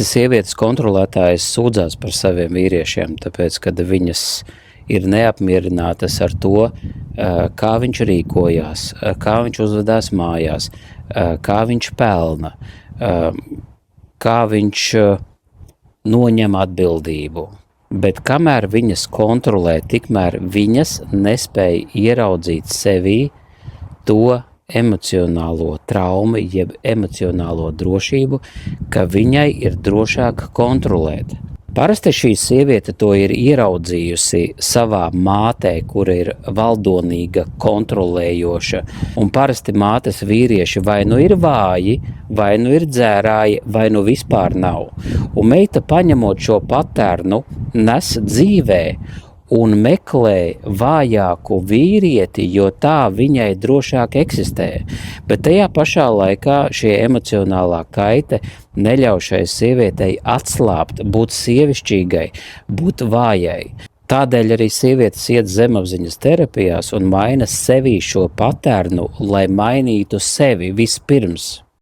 Sievietes kontrolētājas sūdzās par saviem vīriešiem, tāpēc, kad viņas ir neapmierinātas ar to, kā viņš rīkojās, kā viņš uzvedās mājās, kā viņš pelna, kā viņš noņem atbildību. Bet kamēr viņas kontrolē, tikmēr viņas nespēja ieraudzīt sevī to emocionālo traumu, jeb emocionālo drošību, ka viņai ir drošāk kontrolēt. Parasti šī sieviete to ir ieraudzījusi savā mātē, kura ir valdonīga, kontrolējoša, un parasti mātes vīrieši vai nu ir vāji, vai nu ir dzērāji, vai nu vispār nav. Un meita paņemot šo patērnu nes dzīvē, un meklē vājāku vīrieti, jo tā viņai drošāk eksistē. Bet tajā pašā laikā šie emocionālā kaite neļauj šai sievietei atslābt, būt sievišķīgai, būt vājai. Tādēļ arī sievietes iet zemapziņas terapijās un maina sevī šo patērnu, lai mainītu sevi vispirms.